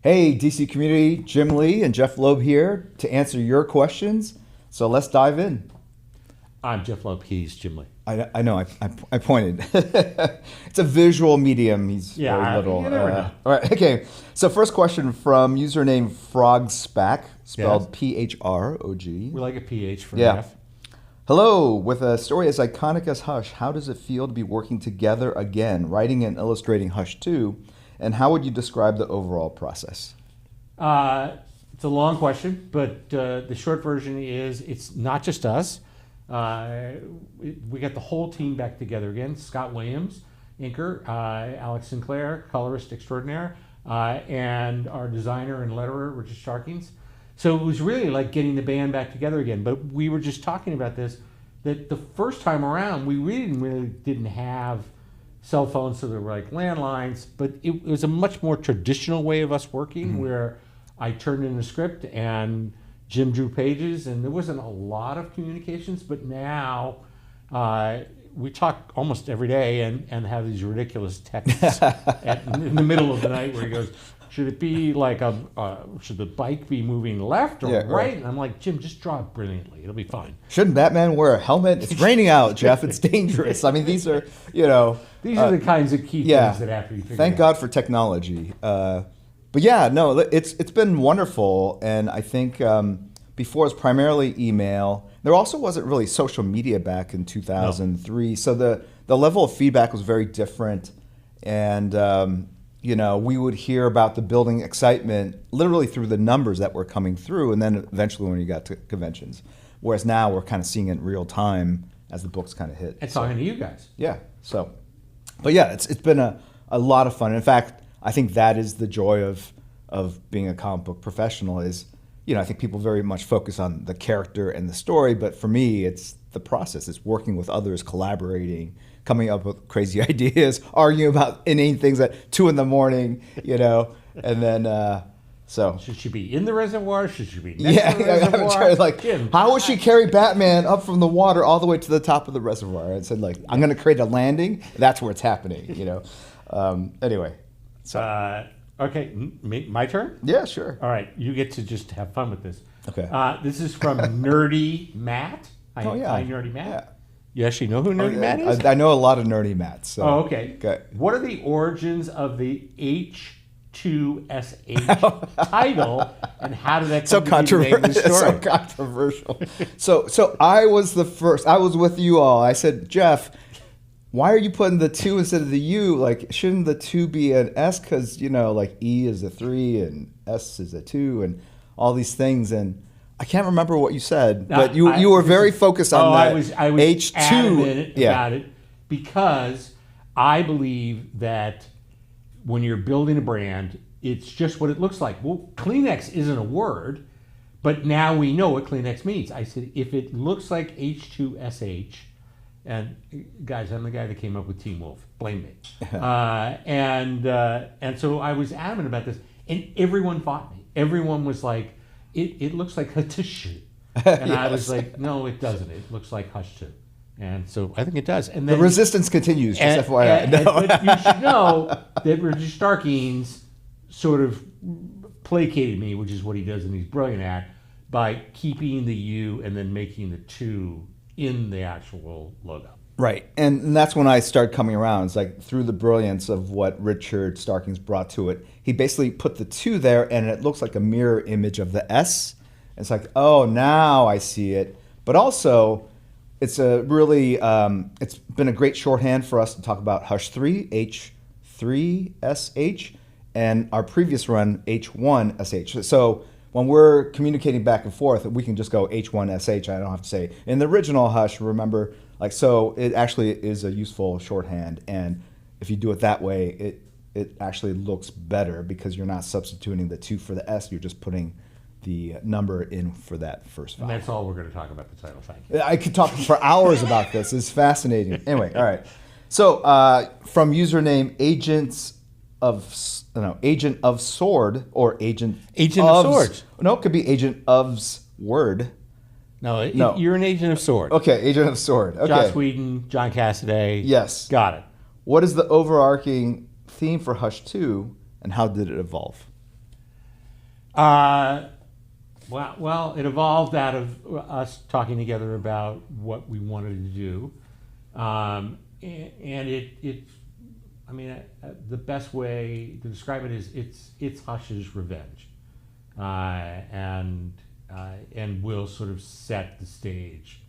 Hey, DC community, Jim Lee and Jeph Loeb here to answer your questions. So let's dive in. I'm Jeph Loeb. He's Jim Lee. I know, I pointed. It's a visual medium. He's very little. You never know. All right, okay. So first question from username FrogSpack, spelled Yes. P-H-R-O-G. We like a PH for Yeah. Jeff. Hello, with a story as iconic as Hush, how does it feel to be working together again, writing and illustrating Hush 2, and how would you describe the overall process? It's a long question, but the short version is it's not just us. We got the whole team back together again. Scott Williams, inker, Alex Sinclair, colorist extraordinaire, and our designer and letterer, Richard Starkings. So it was really like getting the band back together again. But we were just talking about this, that the first time around, we really didn't have cell phones, so they were like landlines, but it was a much more traditional way of us working where I turned in a script and Jim drew pages, and there wasn't a lot of communications, but now we talk almost every day and have these ridiculous texts in the middle of the night where he goes, should it be like should the bike be moving left or right? And I'm like, Jim, just draw it brilliantly. It'll be fine. Shouldn't Batman wear a helmet? It's raining out, Jeph. It's dangerous. I mean, these are, These are the kinds of key things that have to be figured out. Thank God for technology. But yeah, no, it's been wonderful. And I think before it was primarily email. There also wasn't really social media back in 2003. No. So the level of feedback was very different. And, we would hear about the building excitement literally through the numbers that were coming through, and then eventually when you got to conventions. Whereas now we're kind of seeing it in real time as the books kind of hit. And talking to you guys. Yeah. So, but yeah, it's been a lot of fun. In fact, I think that is the joy of being a comic book professional is, I think people very much focus on the character and the story, but for me, it's the process. It's working with others, collaborating, coming up with crazy ideas, arguing about inane things at 2 a.m, and then so. Should she be in the reservoir? Should she be next to the reservoir? Like, Jim, how would she carry Batman up from the water all the way to the top of the reservoir? And said, like, I'm going to create a landing. That's where it's happening, Anyway. So. Okay, my turn? Yeah, sure. All right, you get to just have fun with this. Okay. This is from Nerdy Matt. Hi, Nerdy Matt. Yeah. You actually know who Nerdy Matt is? I know a lot of Nerdy Matts. So. Oh, okay. What are the origins of the H2SH title, and how did that come to be the name of the story? So controversial. So I was the first. I was with you all. I said, Jeph, why are you putting the 2 instead of the U? Like, shouldn't the 2 be an S? Because, like E is a 3 and S is a 2 and all these things. And I can't remember what you said, but you were very focused on that. I was H2 adamant about it because I believe that when you're building a brand, it's just what it looks like. Well, Kleenex isn't a word, but now we know what Kleenex means. I said, if it looks like H2SH, and guys, I'm the guy that came up with Team Wolf. Blame me. And so I was adamant about this, and everyone fought me. Everyone was like, it looks like H2SH. And I was like, no, it doesn't. It looks like Hush 2. And so I think it does. And then the resistance continues, just FYI. But you should know that Richard Starkings sort of placated me, which is what he does and he's brilliant at, by keeping the U and then making the 2 in the actual logo. Right. And that's when I started coming around. It's like through the brilliance of what Richard Starkings brought to it. He basically put the 2 there and it looks like a mirror image of the S. It's like, oh, now I see it. But also, it's a really, it's been a great shorthand for us to talk about Hush 3, H3SH, and our previous run, H1SH. So when we're communicating back and forth, we can just go H1SH. I don't have to say, in the original Hush, remember, so it actually is a useful shorthand. And if you do it that way, it actually looks better because you're not substituting the 2 for the S. You're just putting the number in for that first vowel. And that's all we're going to talk about the title. Thank you. I could talk for hours about this. It's fascinating. Anyway, all right. So from username Agent of Sword or Agent of Swords. No, it could be Agent of's Word. No, you're an Agent of Sword. Okay, Agent of Sword. Okay. Joss Whedon, John Cassaday. Yes. Got it. What is the overarching theme for Hush 2, and how did it evolve? Well, it evolved out of us talking together about what we wanted to do, and I mean, the best way to describe it is it's Hush's revenge, and will sort of set the stage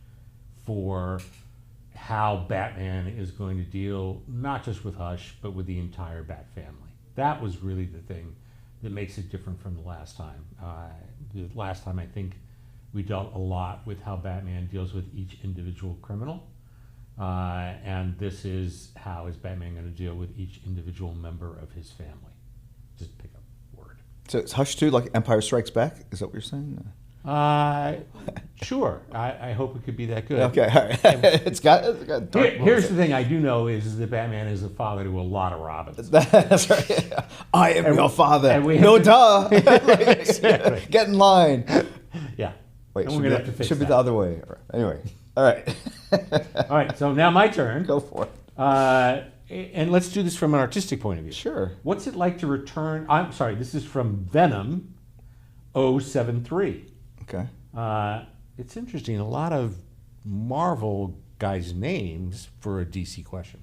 for how Batman is going to deal not just with Hush but with the entire Bat family. That was really the thing that makes it different from the last time. The last time I think we dealt a lot with how Batman deals with each individual criminal. And this is how is Batman going to deal with each individual member of his family. Just pick a word. So it's Hush 2 like Empire Strikes Back? Is that what you're saying? Sure. I hope it could be that good. Okay, all right. It's got dark Here's the thing I do know is that Batman is a father to a lot of Robins. That's right. I am your father. and we No, have duh. Exactly. Get in line. Yeah. Wait, And we're gonna have to fix should be that. the other way. Anyway, all right. All right, so now my turn. Go for it. And let's do this from an artistic point of view. Sure. What's it like to return? I'm sorry, this is from Venom 073. Okay. It's interesting. A lot of Marvel guys' names for a DC question.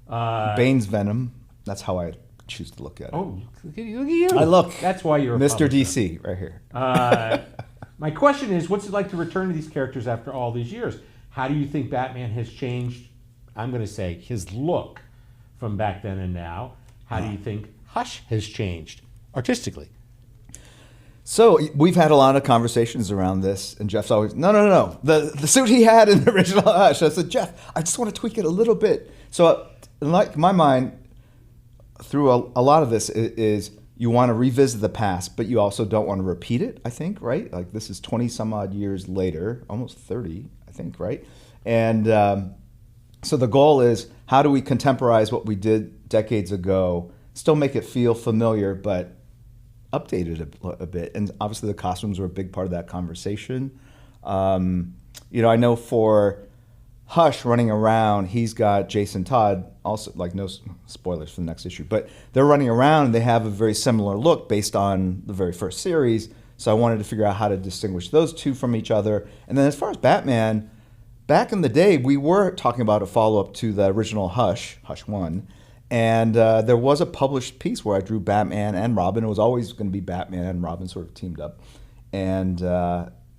Bane's Venom. That's how I choose to look at it. Oh, look at you. I look. That's why you're a Mr. publisher. DC right here. My question is, what's it like to return to these characters after all these years? How do you think Batman has changed, I'm going to say, his look from back then and now? How do you think Hush has changed artistically? So we've had a lot of conversations around this, and Jeff's always, no. The suit he had in the original Hush. I said, Jeph, I just want to tweak it a little bit. So in my mind, through a lot of this is you want to revisit the past, but you also don't want to repeat it, I think, right? Like this is 20 some odd years later, almost 30, I think, right? And so the goal is how do we contemporize what we did decades ago, still make it feel familiar, but update it a bit. And obviously the costumes were a big part of that conversation. I know for Hush running around, he's got Jason Todd, also, like no spoilers for the next issue, but they're running around and they have a very similar look based on the very first series. So I wanted to figure out how to distinguish those two from each other. And then as far as Batman, back in the day, we were talking about a follow-up to the original Hush 1. And there was a published piece where I drew Batman and Robin. It was always going to be Batman and Robin sort of teamed up. And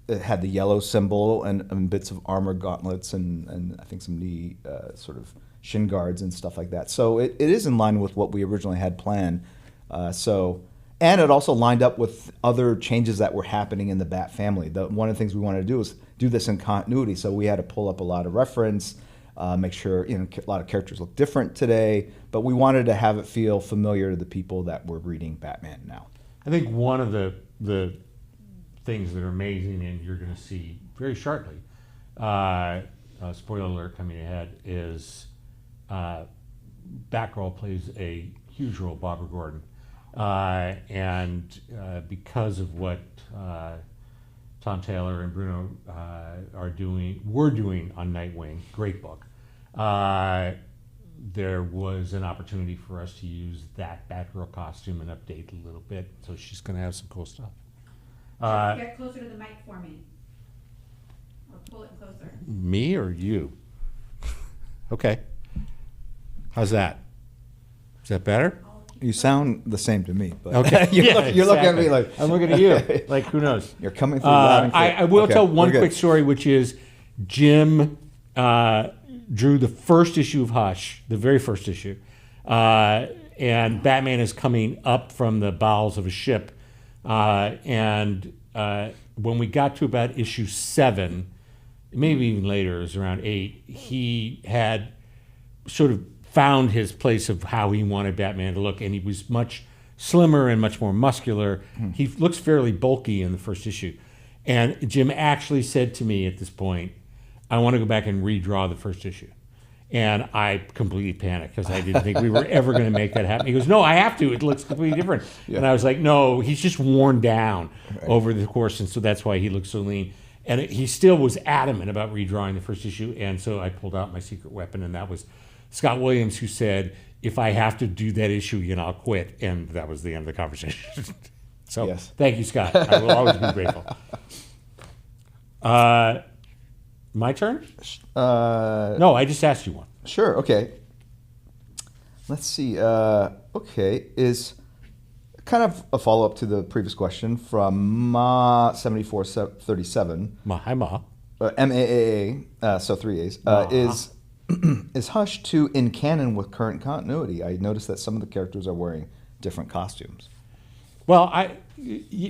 it had the yellow symbol and bits of armor gauntlets and I think some knee sort of shin guards and stuff like that. So it is in line with what we originally had planned. And it also lined up with other changes that were happening in the Bat family. One of the things we wanted to do was do this in continuity. So we had to pull up a lot of reference, make sure a lot of characters look different today, but we wanted to have it feel familiar to the people that were reading Batman now. I think one of the things that are amazing and you're going to see very shortly, spoiler alert coming ahead, is Batgirl plays a huge role, Barbara Gordon. And because of what Tom Taylor and Bruno were doing on Nightwing, great book, there was an opportunity for us to use that Batgirl costume and update a little bit. So she's going to have some cool stuff. Get closer to the mic for me. Or pull it closer. Me or you? Okay. How's that? Is that better? You sound the same to me, but Okay. you're looking at me like I'm looking at you. Like, who knows? you're coming through loud and clear. I will Okay, tell one we're good. quick story, which is Jim drew the first issue of Hush, the very first issue, and Batman is coming up from the bowels of a ship, and when we got to about issue 7, maybe even later, it was around 8, he had sort of found his place of how he wanted Batman to look, and he was much slimmer and much more muscular. He looks fairly bulky in the first issue. And Jim actually said to me at this point, I want to go back and redraw the first issue. And I completely panicked because I didn't think we were ever going to make that happen. He goes, no, I have to. It looks completely different. Yeah. And I was like, no, he's just worn down over the course, and so that's why he looks so lean. And he still was adamant about redrawing the first issue, and so I pulled out my secret weapon, and that was Scott Williams, who said, if I have to do that issue again, I'll quit. And that was the end of the conversation. So Yes. thank you, Scott. I will always be grateful. My turn? No, I just asked you one. Sure. Okay. Let's see. Okay, is kind of a follow up to the previous question from Ma7437. Hi, Ma. MAAA, so 3 A's, is Hush 2 in canon with current continuity? I noticed that some of the characters are wearing different costumes. Well,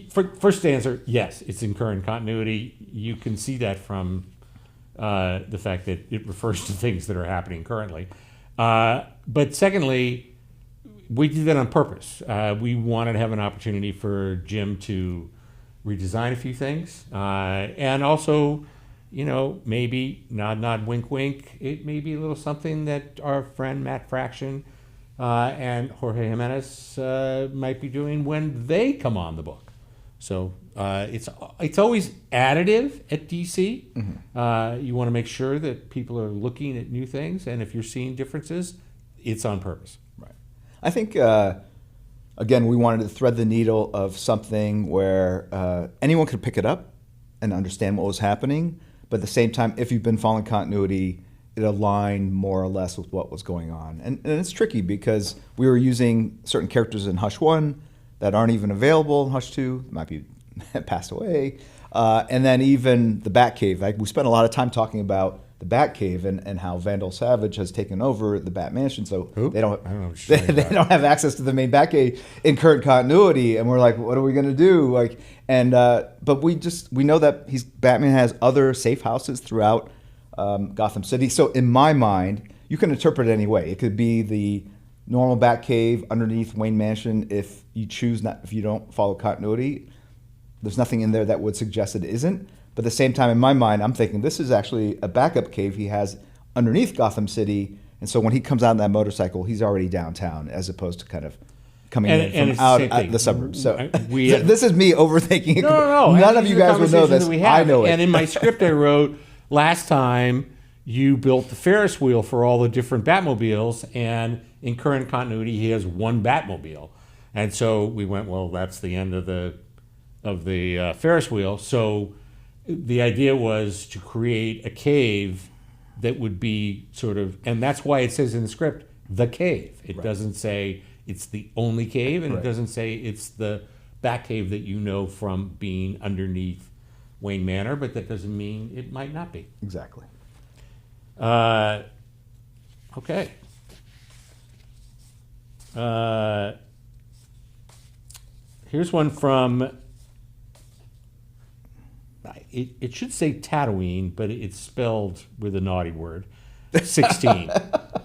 first answer, yes, it's in current continuity. You can see that from the fact that it refers to things that are happening currently. But secondly, we did that on purpose. We wanted to have an opportunity for Jim to redesign a few things, and also, maybe nod, wink, wink. It may be a little something that our friend Matt Fraction and Jorge Jimenez might be doing when they come on the book. So it's always additive at DC. Mm-hmm. You want to make sure that people are looking at new things, and if you're seeing differences, it's on purpose. Right. I think, again, we wanted to thread the needle of something where anyone could pick it up and understand what was happening, but at the same time, if you've been following continuity, it aligned more or less with what was going on. And it's tricky because we were using certain characters in Hush 1 that aren't even available in Hush 2, might be passed away. And then even the Batcave. We spent a lot of time talking about the Batcave and how Vandal Savage has taken over the Bat Mansion. So they don't have access to the main Batcave in current continuity. And we're like, what are we going to do? But we know that Batman has other safe houses throughout Gotham City. So in my mind, you can interpret it any way. It could be the normal Batcave underneath Wayne Mansion if you don't follow continuity. There's nothing in there that would suggest it isn't. But at the same time, in my mind, I'm thinking this is actually a backup cave he has underneath Gotham City. And so when he comes out on that motorcycle, he's already downtown as opposed to kind of coming in from out at the suburbs. So this is me overthinking it. No. None of you guys would know this. I know it. And in my script I wrote, last time you built the Ferris wheel for all the different Batmobiles, and in current continuity he has one Batmobile. And so we went, well, that's the end of the Ferris wheel. So the idea was to create a cave that would be sort of, and that's why it says in the script, the cave. It doesn't say it's the only cave, and it doesn't say it's the Batcave that you know from being underneath Wayne Manor, but that doesn't mean it might not be. Exactly. Okay. Here's one from, it should say Tatooine, but it's spelled with a naughty word, 16.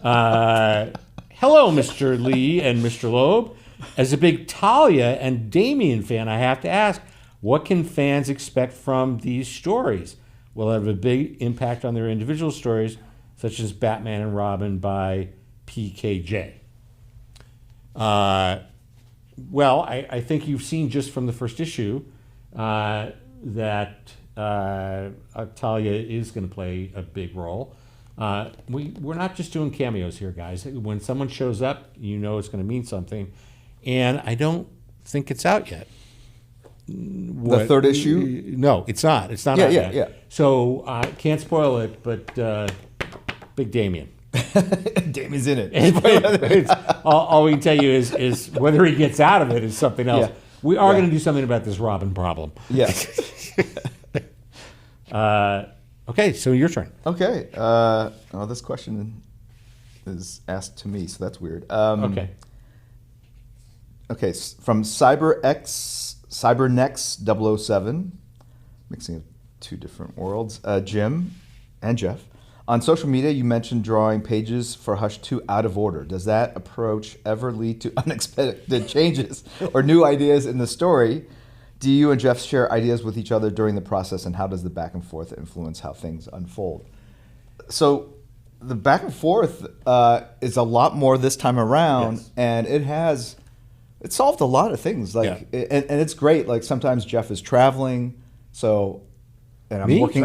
Hello, Mr. Lee and Mr. Loeb. As a big Talia and Damian fan, I have to ask, what can fans expect from these stories? Will it have a big impact on their individual stories, such as Batman and Robin by PKJ? Well, I think you've seen just from the first issue that Talia is going to play a big role. We're not just doing cameos here, guys. When someone shows up, you know it's going to mean something. And I don't think it's out yet. The third issue? No, it's not. It's not out yet. Yeah. So can't spoil it, but Big Damian. Damian's in it. All we can tell you is whether he gets out of it is something else. Yeah. We are going to do something about this Robin problem. Yeah. Okay, so your turn. Okay. This question is asked to me, so that's weird. Okay. Okay, from Cybernex 007, mixing of two different worlds, Jim and Jeph. On social media, you mentioned drawing pages for Hush 2 out of order. Does that approach ever lead to unexpected changes or new ideas in the story? Do you and Jeph share ideas with each other during the process, and how does the back and forth influence how things unfold? So the back and forth is a lot more this time around, yes. And it solved a lot of things. And it's great. Like sometimes Jeph is traveling, and I'm working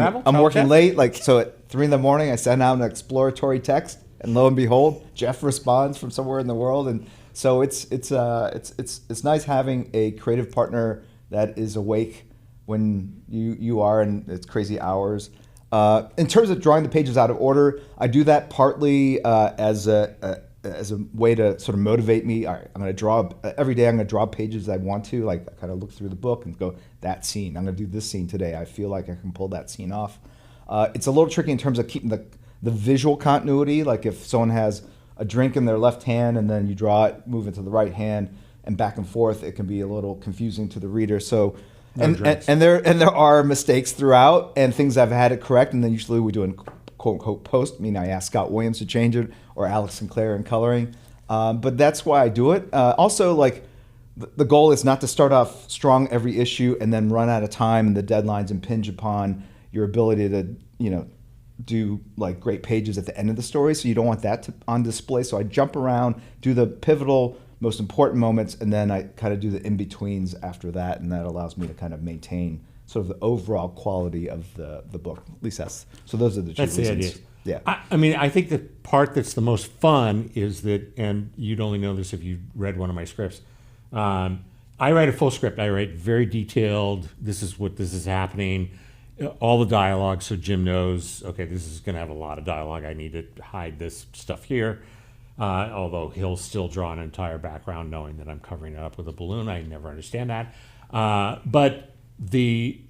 late. So at 3 a.m, I send out an exploratory text, and lo and behold, Jeph responds from somewhere in the world, and So it's nice having a creative partner that is awake when you are, and it's crazy hours. In terms of drawing the pages out of order, I do that partly as a way to sort of motivate me. All right, I'm going to draw every day. I'm going to draw pages I want to. Like, I kind of look through the book and go, that scene. I'm going to do this scene today. I feel like I can pull that scene off. It's a little tricky in terms of keeping the visual continuity. Like, if someone has a drink in their left hand and then you draw it, move it to the right hand, and back and forth, it can be a little confusing to the reader. So. And there are mistakes throughout and things I've had to correct, and then usually we do a quote unquote post. I mean, I ask Scott Williams to change it or Alex Sinclair in coloring, but that's why I do it. Also, like, the goal is not to start off strong every issue and then run out of time and the deadlines impinge upon your ability to do like great pages at the end of the story. So you don't want that on display. So I jump around, do the pivotal, most important moments, and then I kind of do the in-betweens after that, and that allows me to kind of maintain sort of the overall quality of the book. At least so those are the two reasons. The idea. Yeah. I mean, I think the part that's the most fun is that, and you'd only know this if you read one of my scripts, I write a full script. I write very detailed, this is happening, all the dialogue, so Jim knows, okay, this is going to have a lot of dialogue. I need to hide this stuff here. Although he'll still draw an entire background knowing that I'm covering it up with a balloon. I never understand that. But the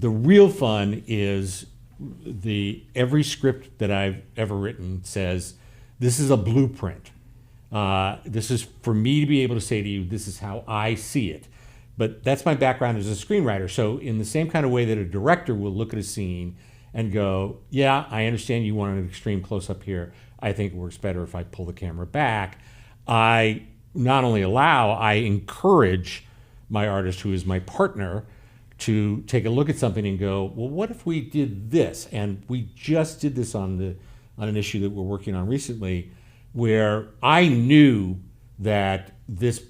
real fun is every script that I've ever written says, this is a blueprint. This is for me to be able to say to you, this is how I see it. But that's my background as a screenwriter. So in the same kind of way that a director will look at a scene and go, yeah, I understand you want an extreme close-up here. I think it works better if I pull the camera back. I not only I encourage my artist, who is my partner, to take a look at something and go, well, what if we did this? And we just did this on an issue that we're working on recently, where I knew that this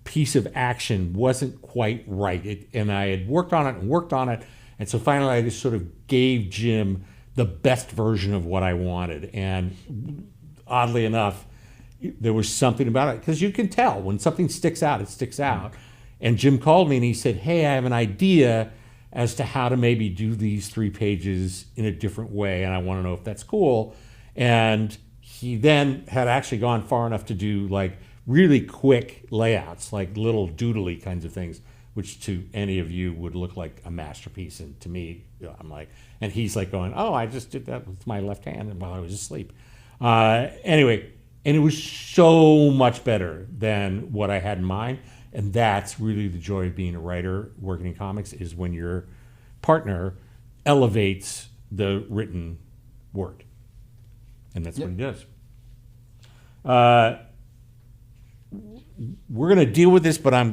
piece of action wasn't quite right. And I had worked on it. And so finally I just sort of gave Jim the best version of what I wanted. And oddly enough, there was something about it, because you can tell when something sticks out, it sticks out. And Jim called me and he said, hey, I have an idea as to how to maybe do these 3 pages in a different way, and I want to know if that's cool. And he then had actually gone far enough to do like really quick layouts, like little doodly kinds of things, which to any of you would look like a masterpiece. And to me, I'm like, and he's like going, oh, I just did that with my left hand while I was asleep. Anyway, and it was so much better than what I had in mind. And that's really the joy of being a writer working in comics, is when your partner elevates the written word. And that's what he does. We're going to deal with this, but I'm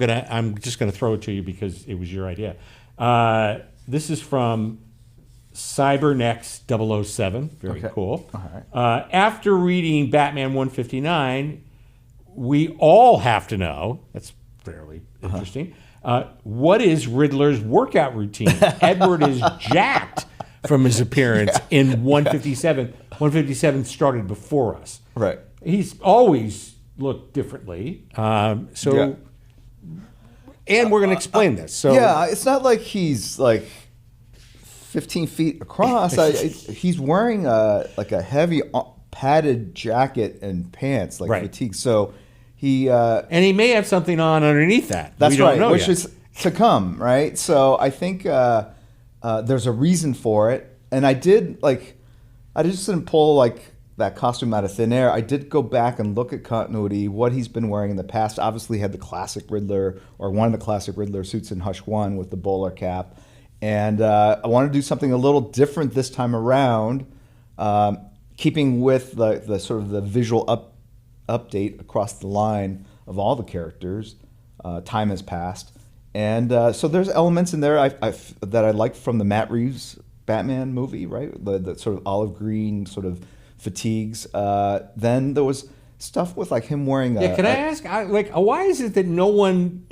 just going to throw it to you because it was your idea. This is from Cybernex 007. Very cool. All right. After reading Batman 159, we all have to know, that's fairly interesting, what is Riddler's workout routine? Edward is jacked from his appearance in 157. 157 started before us. Right. He's always looked differently. And we're going to explain this. So yeah, it's not like he's like 15 feet across. He's wearing like a heavy padded jacket and pants, like fatigue. So and he may have something on underneath that. That's right, which yet. is to come, right? So I think there's a reason for it. And I just didn't pull like that costume out of thin air. I did go back and look at continuity, what he's been wearing in the past. Obviously he had the classic Riddler, or one of the classic Riddler suits in Hush 1 with the bowler cap. And I wanted to do something a little different this time around, keeping with the sort of the visual update across the line of all the characters. Time has passed. And so there's elements in there that I liked from the Matt Reeves Batman movie, right? The sort of olive green sort of fatigues. Then there was stuff with like him wearing can I ask, why is it that no one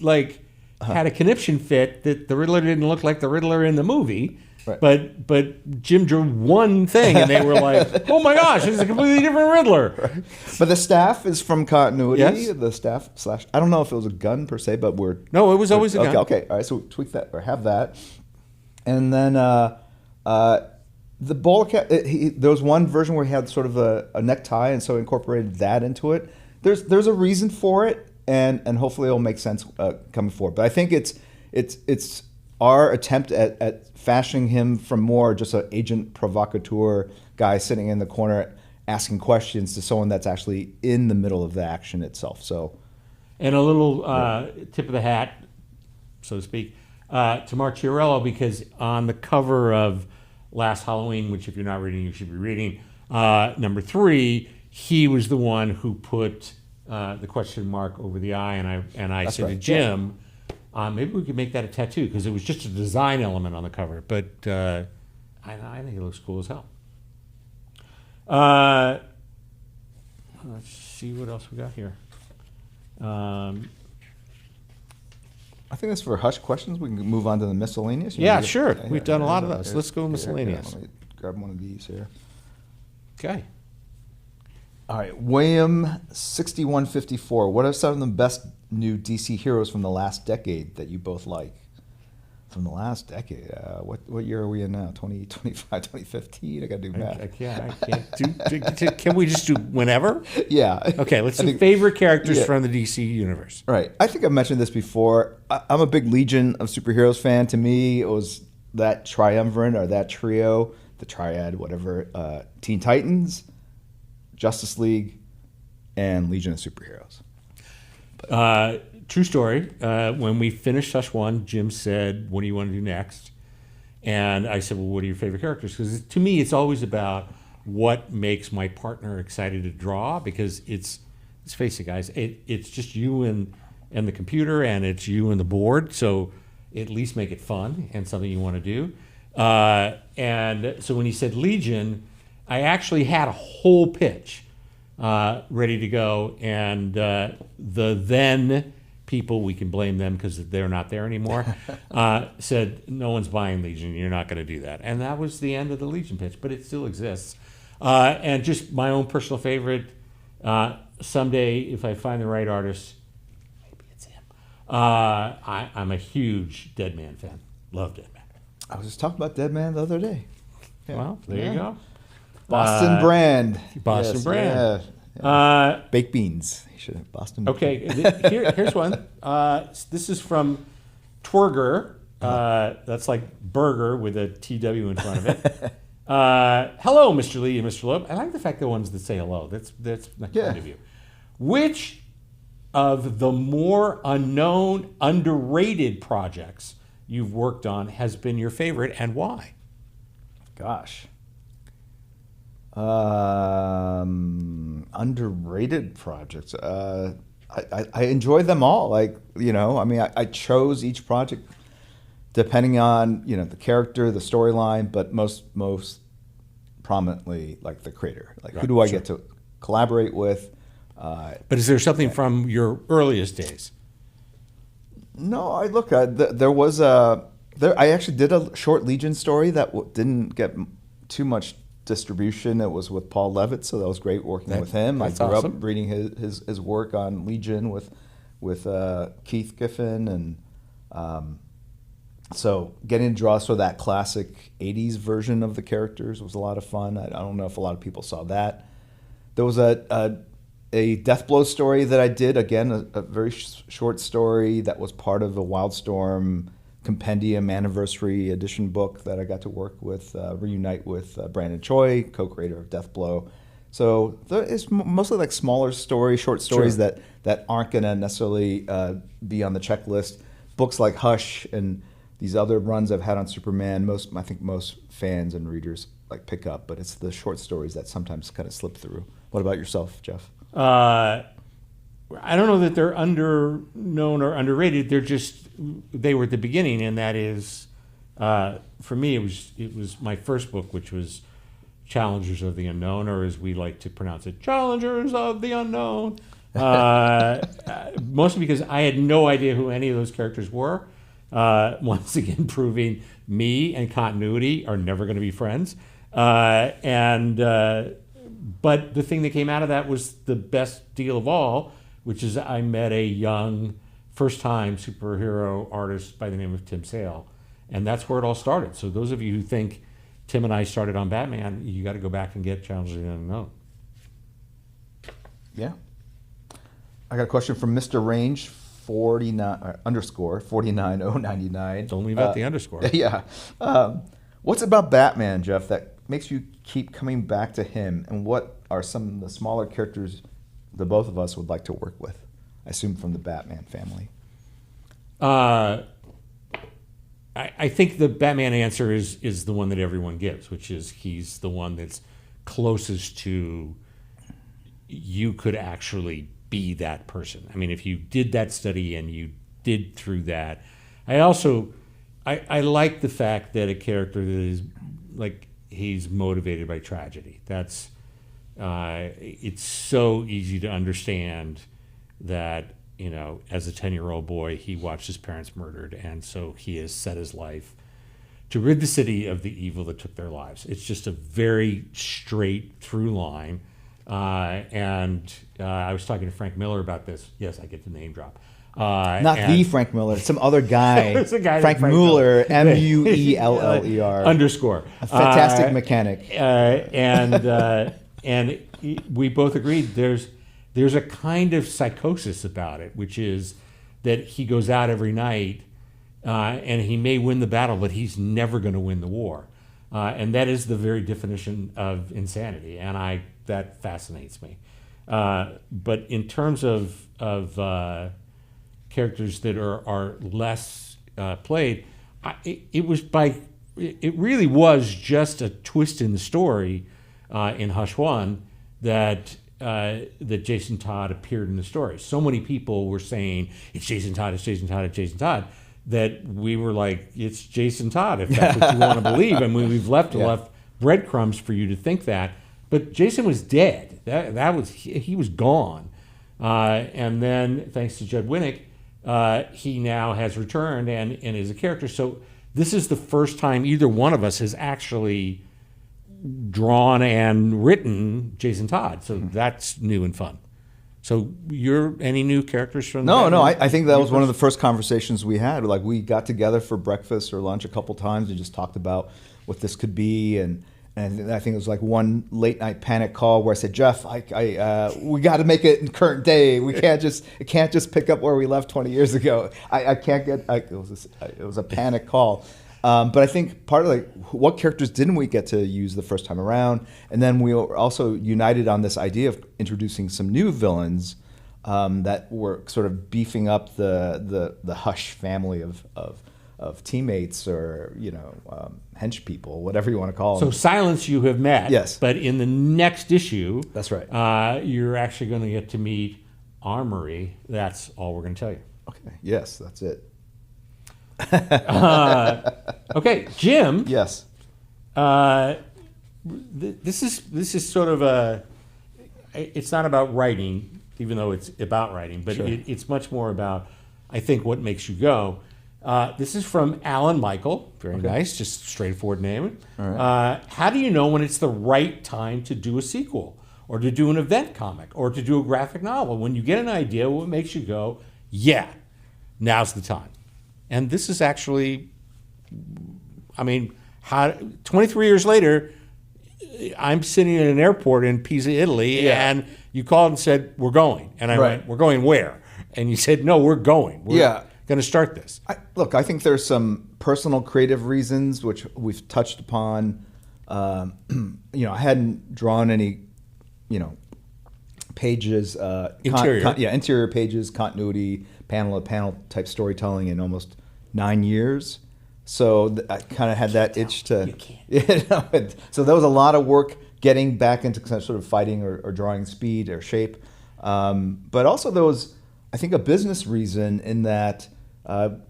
had a conniption fit that the Riddler didn't look like the Riddler in the movie? Right. But Jim drew one thing, and they were like, "Oh my gosh, it's a completely different Riddler." Right. But the staff is from continuity. Yes. The staff / I don't know if it was a gun per se, but No, it was always a gun. Okay. All right. So tweak that or have that, and then the bowler cap. There was one version where he had sort of a necktie, and so incorporated that into it. There's a reason for it, and hopefully it'll make sense coming forward. But I think it's our attempt at fashioning him from more just an agent provocateur guy sitting in the corner asking questions to someone that's actually in the middle of the action itself. So, and a little tip of the hat, so to speak, to Mark Chiarello, because on the cover of Last Halloween, which if you're not reading, you should be reading, number 3, he was the one who put the question mark over the eye, and I said to Jim, maybe we could make that a tattoo, because it was just a design element on the cover. But I think it looks cool as hell. Let's see what else we got here. I think that's for Hush questions. We can move on to the miscellaneous. Yeah, sure. We've done a lot of those. Let's go miscellaneous. Let me grab one of these here. Okay. All right, William 6154. What are some of the best new DC heroes from the last decade that you both like? From the last decade, what year are we in now? 2025, 2015? I got to do math. I can't do. Can we just do whenever? Yeah. Okay, let's do favorite characters from the DC universe. Right. I think I mentioned this before. I'm a big Legion of Superheroes fan. To me, it was that triumvirate or that trio, the triad, whatever, Teen Titans, Justice League, and Legion of Superheroes. True story. When we finished Hush 1, Jim said, "What do you want to do next?" And I said, "Well, what are your favorite characters?" Because to me, it's always about what makes my partner excited to draw. Because let's face it, guys, it's just you and the computer, and it's you and the board. So at least make it fun and something you want to do. And so when he said Legion, I actually had a whole pitch ready to go, and the then people, we can blame them because they're not there anymore, said, "No one's buying Legion, you're not going to do that." And that was the end of the Legion pitch, but it still exists. And just my own personal favorite, someday if I find the right artist, maybe it's him. I'm a huge Deadman fan. Love Deadman. I was just talking about Deadman the other day. Yeah. Well, there you go. Boston brand. Boston brand. Yeah. Baked beans. You should have Boston. Okay, here's one. This is from Twerger. That's like burger with a TW in front of it. Hello, Mr. Lee and Mr. Loeb. I like the fact that ones that say hello. That's not kind of you. Which of the more unknown, underrated projects you've worked on has been your favorite, and why? Gosh. Underrated projects. I enjoy them all. I chose each project depending on the character, the storyline, but most prominently like the creator. Like who do I get to collaborate with? But is there something from your earliest days? No, I look. There was I actually did a short Legion story that didn't get too much distribution. It was with Paul Levitt, so that was great working with him. I grew up reading his work on Legion with Keith Giffen, and so getting to draw sort of that classic '80s version of the characters was a lot of fun. I don't know if a lot of people saw that. There was a Deathblow story that I did, again, a very short story that was part of a Wildstorm Compendium Anniversary Edition book that I got to work with, reunite with Brandon Choi, co-creator of Deathblow. So it's mostly like smaller stories, short stories that aren't going to necessarily be on the checklist. Books like Hush and these other runs I've had on Superman, I think most fans and readers like pick up, but it's the short stories that sometimes kind of slip through. What about yourself, Jeph? I don't know that they're underknown or underrated. They were at the beginning, and that is, for me, it was my first book, which was Challengers of the Unknown, or as we like to pronounce it, Challengers of the Unknown. Mostly because I had no idea who any of those characters were, once again proving me and continuity are never going to be friends. But the thing that came out of that was the best deal of all, which is I met a young, first-time superhero artist by the name of Tim Sale, and that's where it all started. So those of you who think Tim and I started on Batman, you got to go back and get Challenge of the Unknown. Yeah. I got a question from Mr. Range 49 underscore 49099. Don't leave out the underscore. Yeah. What's it about Batman, Jeph, that makes you keep coming back to him? And what are some of the smaller characters the both of us would like to work with? I assume from the Batman family. I think the Batman answer is the one that everyone gives, which is he's the one that's closest to you could actually be that person. I mean, if you did that study and you did through that. I like the fact that a character that is like he's motivated by tragedy. That's it's so easy to understand that, you know, as a 10-year-old boy, he watched his parents murdered, and so he has set his life to rid the city of the evil that took their lives. It's just a very straight through line. And I was talking to Frank Miller about this. Yes, I get the name drop. Not the Frank Miller, some other guy. It's a guy Frank Mueller, Mueller. Underscore. A fantastic mechanic. And we both agreed there's a kind of psychosis about it, which is that he goes out every night and he may win the battle, but he's never going to win the war. And that is the very definition of insanity, and that fascinates me. But in terms of characters that are less played, it really was just a twist in the story in Hush One that Jason Todd appeared in the story. So many people were saying it's Jason Todd, it's Jason Todd, it's Jason Todd, that we were like, it's Jason Todd, if that's what you want to believe. And we've left breadcrumbs for you to think that. But Jason was dead. He was gone. And then, thanks to Judd Winnick, he now has returned and is a character. So this is the first time either one of us has actually drawn and written Jason Todd. So that's new and fun. So any new characters from No, I think that was one of the first conversations we had. Like, we got together for breakfast or lunch a couple times and just talked about what this could be, and I think it was like one late night panic call where I said, Jeph, we got to make it in current day. It can't just pick up where we left 20 years ago. It was a panic call. But I think part of what characters didn't we get to use the first time around, and then we were also united on this idea of introducing some new villains that were sort of beefing up the Hush family of teammates or hench people, whatever you want to call them. So Silence you have met, yes, but in the next issue, that's right. You're actually going to get to meet Armory. That's all we're going to tell you. Okay. Yes, that's it. Okay, Jim. Yes. This is sort of it's not about writing, even though it's about writing, but sure. It's much more about, I think, what makes you go. This is from Alan Michael. Very nice, just straightforward name. All right. How do you know when it's the right time to do a sequel, or to do an event comic, or to do a graphic novel? When you get an idea, what makes you go, yeah, now's the time? And this is actually, 23 years later, I'm sitting in an airport in Pisa, Italy, and you called and said, we're going. And I went, we're going where? And you said, no, we're going. We're going to start this. I think there's some personal creative reasons, which we've touched upon. I hadn't drawn any, pages. Interior pages, continuity, panel type storytelling in almost 9 years. So I kind of had that itch to. You can't. So there was a lot of work getting back into sort of fighting or drawing speed or shape. But also there was, I think, a business reason in that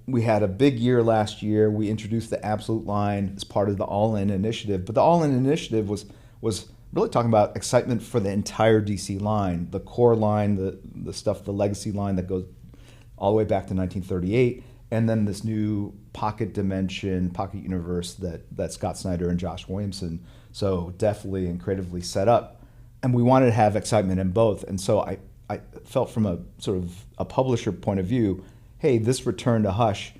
we had a big year last year. We introduced the Absolute line as part of the All In initiative. But the All In initiative was really talking about excitement for the entire DC line, the core line, the stuff, the legacy line that goes all the way back to 1938, and then this new pocket dimension, pocket universe that Scott Snyder and Josh Williamson so deftly and creatively set up. And we wanted to have excitement in both. And so I felt from a sort of a publisher point of view, hey, this return to Hush,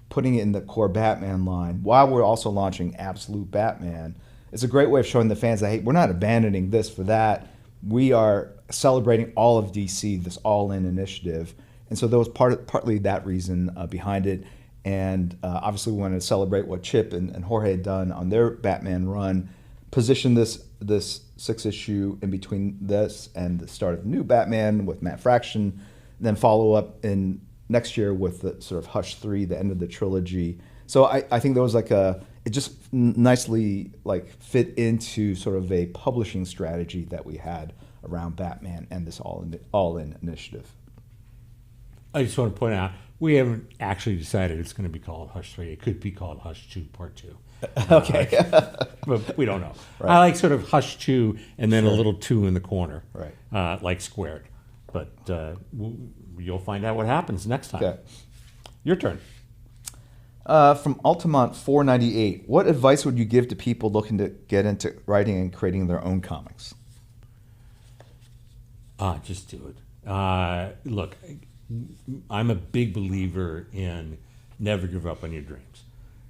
putting it in the core Batman line while we're also launching Absolute Batman, it's a great way of showing the fans that, hey, we're not abandoning this for that. We are celebrating all of DC, this all-in initiative. And so there was partly that reason behind it. And obviously we wanted to celebrate what Chip and Jorge had done on their Batman run, position this 6-issue in between this and the start of the new Batman with Matt Fraction, then follow up in next year with the sort of Hush 3, the end of the trilogy. So I think there was like it just nicely like fit into sort of a publishing strategy that we had around Batman and this all-in initiative. I just want to point out, we haven't actually decided it's going to be called Hush 3. It could be called Hush 2 Part 2. Okay. But we don't know. Right. I like sort of Hush 2 and then a little 2 in the corner. Right. Like squared. But you'll find out what happens next time. Okay. Your turn. From Altamont 498, what advice would you give to people looking to get into writing and creating their own comics? Just do it. Look, I'm a big believer in never give up on your dreams.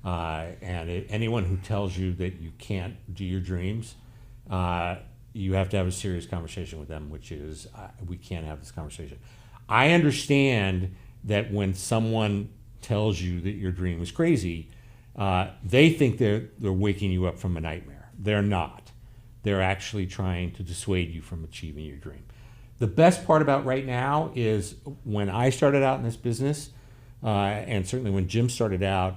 And anyone who tells you that you can't do your dreams, you have to have a serious conversation with them, which is we can't have this conversation. I understand that when someone tells you that your dream is crazy, they think they're waking you up from a nightmare. They're not. They're actually trying to dissuade you from achieving your dream. The best part about right now is when I started out in this business, and certainly when Jim started out,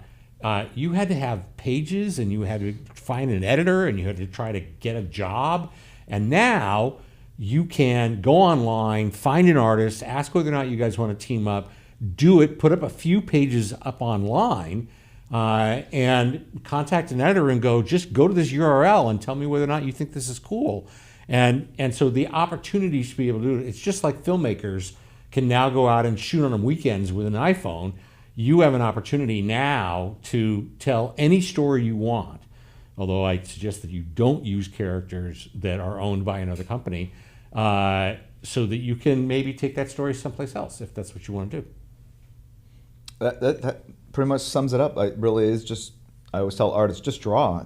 you had to have pages and you had to find an editor and you had to try to get a job. And now you can go online, find an artist, ask whether or not you guys want to team up, do it, put up a few pages up online, and contact an editor and just go to this URL and tell me whether or not you think this is cool. And so the opportunities to be able to do it, it's just like filmmakers can now go out and shoot on the weekends with an iPhone. You have an opportunity now to tell any story you want, although I suggest that you don't use characters that are owned by another company, so that you can maybe take that story someplace else if that's what you want to do. That pretty much sums it up. It really is just, I always tell artists, just draw.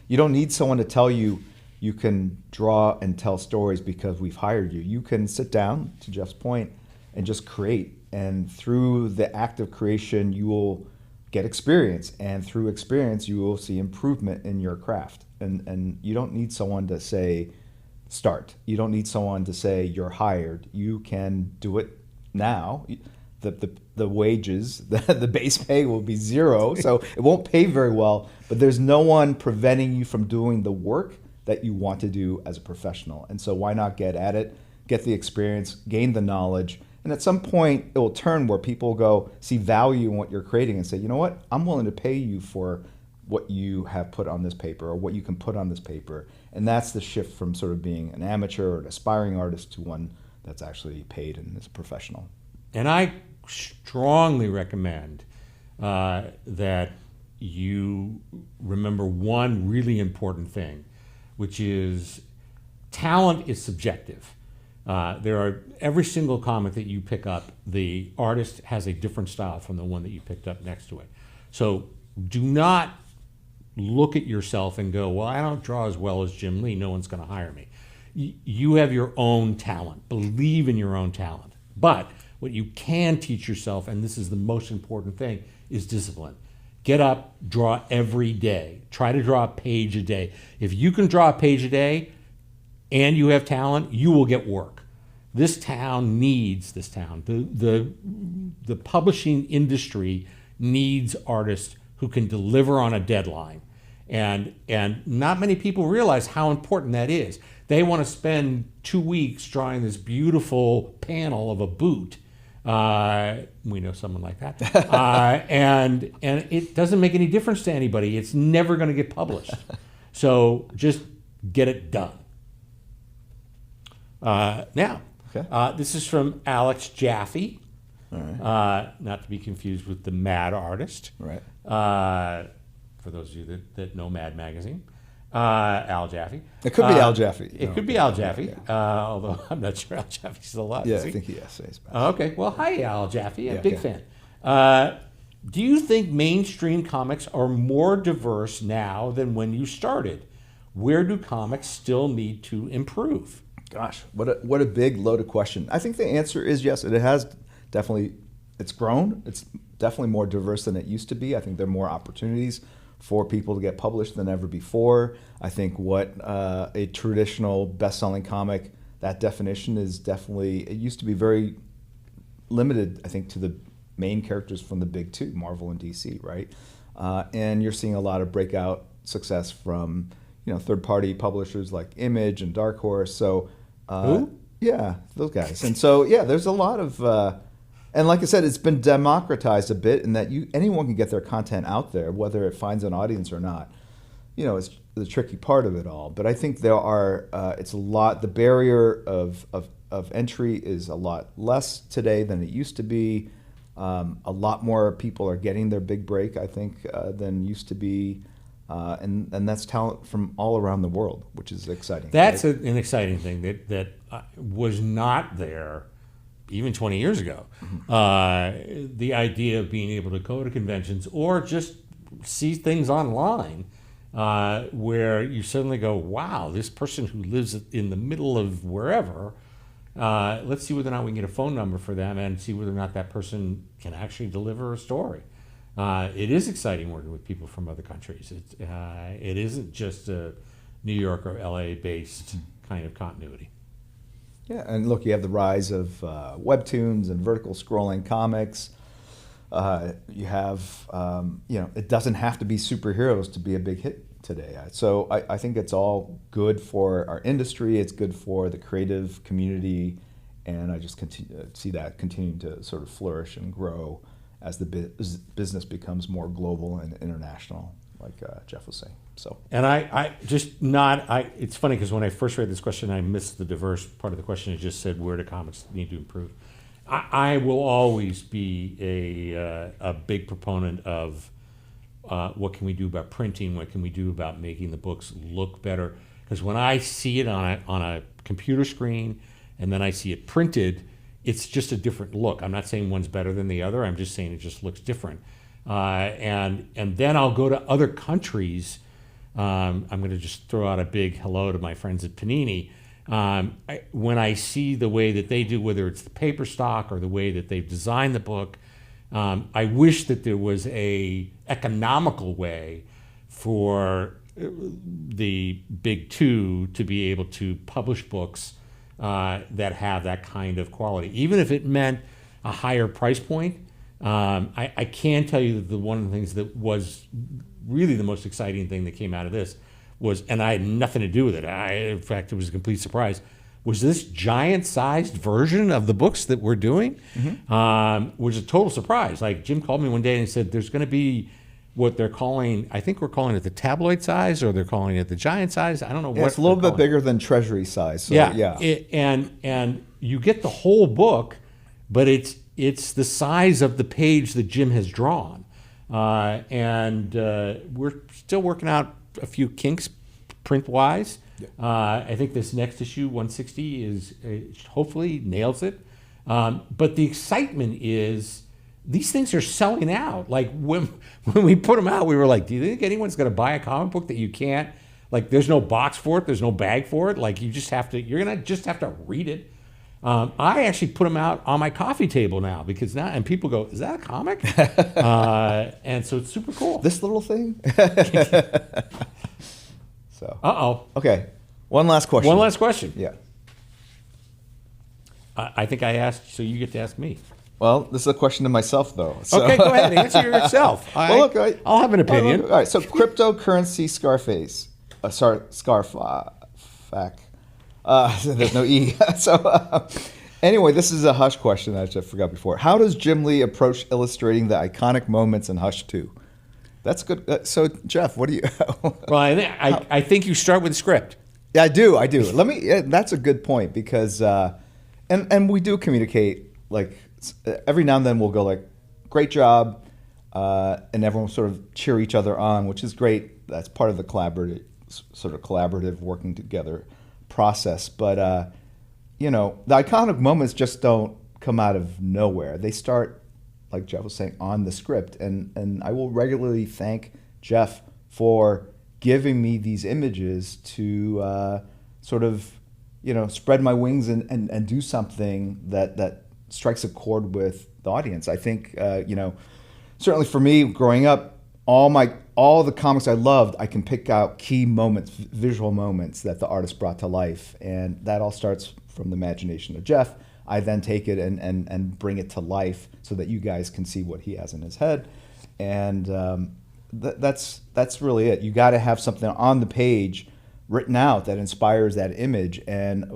You don't need someone to tell you you can draw and tell stories because we've hired you. You can sit down, to Jeff's point, and just create. And through the act of creation, you will get experience. And through experience, you will see improvement in your craft. And you don't need someone to say, start. You don't need someone to say, you're hired. You can do it now. The wages, the base pay will be zero, so it won't pay very well. But there's no one preventing you from doing the work that you want to do as a professional. And so why not get at it, get the experience, gain the knowledge, and at some point it will turn where people go see value in what you're creating and say, you know what, I'm willing to pay you for what you have put on this paper or what you can put on this paper. And that's the shift from sort of being an amateur or an aspiring artist to one that's actually paid and is a professional. And I strongly recommend that you remember one really important thing, which is talent is subjective. Every single comic that you pick up, the artist has a different style from the one that you picked up next to it. So do not look at yourself and go, well, I don't draw as well as Jim Lee, no one's going to hire me. You have your own talent. Believe in your own talent. But what you can teach yourself, and this is the most important thing, is discipline. Get up, draw every day. Try to draw a page a day. If you can draw a page a day and you have talent, you will get work. This town needs this town. The publishing industry needs artists who can deliver on a deadline. And not many people realize how important that is. They want to spend 2 weeks drawing this beautiful panel of a boot. We know someone like that. And it doesn't make any difference to anybody. It's never going to get published. So just get it done. Now, Okay. this is from Alex Jaffe. not to be confused with the Mad Artist. Right. For those of you that know Mad Magazine. Al Jaffe. It could be Al Jaffe. It could be Al Jaffe, although I'm not sure Al Jaffe's still alive. Yeah, is he? I think he is. He's back. Okay. Well, hi, Al Jaffe. I'm a Yeah, big yeah. fan. Do you think mainstream comics are more diverse now than when you started? Where do comics still need to improve? Gosh, what a big loaded question. I think the answer is yes. It has definitely, it's grown. It's definitely more diverse than it used to be. I think there are more opportunities for people to get published than ever before. I think what a traditional best-selling comic, that definition is definitely, it used to be very limited, I think, to the main characters from the big two, Marvel and DC, right? And you're seeing a lot of breakout success from, third-party publishers like Image and Dark Horse. So, Who? Yeah, those guys. And so, yeah, there's a lot of, and like I said, it's been democratized a bit in that anyone can get their content out there, whether it finds an audience or not. It's the tricky part of it all. But I think there are, it's a lot, the barrier of entry is a lot less today than it used to be. A lot more people are getting their big break, I think, than used to be. And that's talent from all around the world, which is exciting. That's right? an exciting thing that was not there even 20 years ago. The idea of being able to go to conventions or just see things online where you suddenly go, wow, this person who lives in the middle of wherever, let's see whether or not we can get a phone number for them and see whether or not that person can actually deliver a story. It is exciting working with people from other countries. It isn't just a New York or LA based kind of continuity. Yeah, and look, you have the rise of webtoons and vertical scrolling comics. You have, it doesn't have to be superheroes to be a big hit today. So I think it's all good for our industry. It's good for the creative community, and I just see that continuing to sort of flourish and grow as the business becomes more global and international, like Jeph was saying. So. And it's funny because when I first read this question, I missed the diverse part of the question. It just said, where do comics need to improve? I will always be a big proponent of what can we do about printing, what can we do about making the books look better. Because when I see it on a computer screen and then I see it printed, it's just a different look. I'm not saying one's better than the other. I'm just saying it just looks different. And then I'll go to other countries. I'm going to just throw out a big hello to my friends at Panini. When I see the way that they do, whether it's the paper stock or the way that they've designed the book, I wish that there was a economical way for the big two to be able to publish books that have that kind of quality, even if it meant a higher price point. I can tell you that one of the things that was really the most exciting thing that came out of this was, and I had nothing to do with it, in fact, it was a complete surprise, was this giant-sized version of the books that we're doing, was a total surprise. Like, Jim called me one day and said, there's going to be what they're calling, I think we're calling it the tabloid size, or they're calling it the giant size. I don't know what. It's a little bit bigger than Treasury size. So, yeah. And you get the whole book, but it's the size of the page that Jim has drawn. And we're still working out a few kinks print-wise. Yeah. I think this next issue, 160, is hopefully nails it. But the excitement is these things are selling out. Like when we put them out, we were like, do you think anyone's going to buy a comic book that you can't, like there's no box for it, there's no bag for it, like you're going to just have to read it. I actually put them out on my coffee table now because now, and people go, is that a comic? And so it's super cool. This little thing? So. Uh-oh. Okay. One last question. One last question. Yeah. I think I asked, so you get to ask me. Well, this is a question to myself, though. So. Okay, go ahead. Answer yourself. Well, look, I'll have an opinion. All right, so cryptocurrency Scarface. There's no E. So anyway, this is a Hush question that I forgot before. How does Jim Lee approach illustrating the iconic moments in Hush 2? That's good. So, Jeph, what do you... Well, I think you start with the script. Yeah, I do. That's a good point because... And we do communicate, like, every now and then we'll go like, great job, and everyone will sort of cheer each other on, which is great. That's part of the collaborative working together process. But you know, the iconic moments just don't come out of nowhere. They start, like Jeph was saying, on the script, and I will regularly thank Jeph for giving me these images to sort of, you know, spread my wings and do something that strikes a chord with the audience. I think, you know, certainly for me growing up, all the comics I loved, I can pick out key moments, visual moments that the artist brought to life, and that all starts from the imagination of Jeph. I then take it and bring it to life so that you guys can see what he has in his head, and that's really it. You got to have something on the page written out that inspires that image. And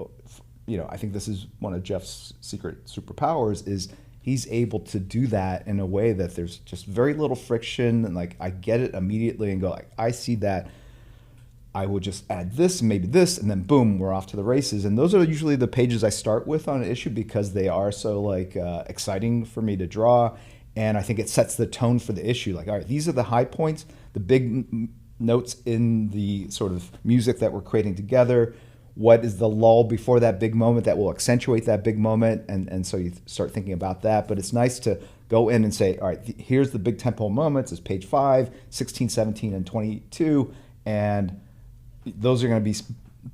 you know, I think this is one of Jeff's secret superpowers, is he's able to do that in a way that there's just very little friction, and like I get it immediately and go like, I see that, I would just add this and maybe this, and then boom, we're off to the races. And those are usually the pages I start with on an issue because they are so like exciting for me to draw. And I think it sets the tone for the issue. Like, all right, these are the high points, the big notes in the sort of music that we're creating together. What is the lull before that big moment that will accentuate that big moment? And so you start thinking about that. But it's nice to go in and say, all right, here's the big tempo moments. It's page 5, 16, 17, and 22. And those are going to be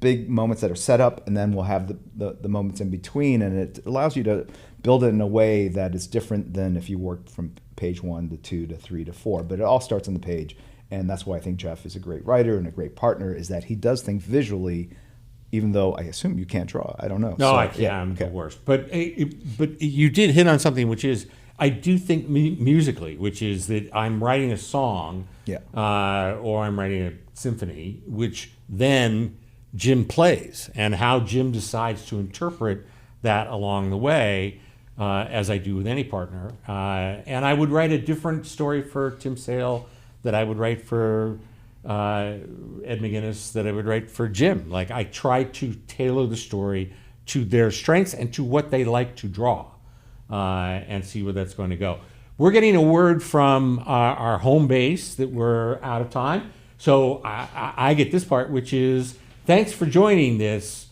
big moments that are set up, and then we'll have the moments in between. And it allows you to build it in a way that is different than if you worked from page 1 to 2 to 3 to 4. But it all starts on the page. And that's why I think Jeph is a great writer and a great partner, is that he does think visually, even though I assume you can't draw. I don't know. No, I can't. I'm the worst. But you did hit on something, which is, I do think musically, which is that I'm writing a song, or I'm writing a symphony, which then Jim plays, and how Jim decides to interpret that along the way, as I do with any partner. And I would write a different story for Tim Sale that I would write for Ed McGuinness, that I would write for Jim. Like, I try to tailor the story to their strengths and to what they like to draw, and see where that's going to go. We're getting a word from our home base that we're out of time. So I get this part, which is, thanks for joining this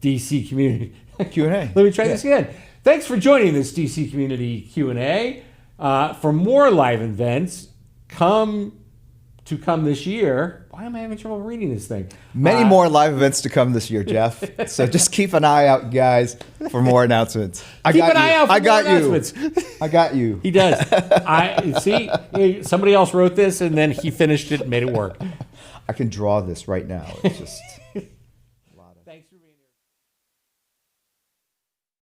DC community Q&A. Let me try this again. Thanks for joining this DC community Q&A. For more live events, come this year. Why am I having trouble reading this thing? Many more live events to come this year, Jeph. So just keep an eye out, guys, for more announcements. I got you. He does. See, somebody else wrote this, and then he finished it and made it work. I can draw this right now. It's just...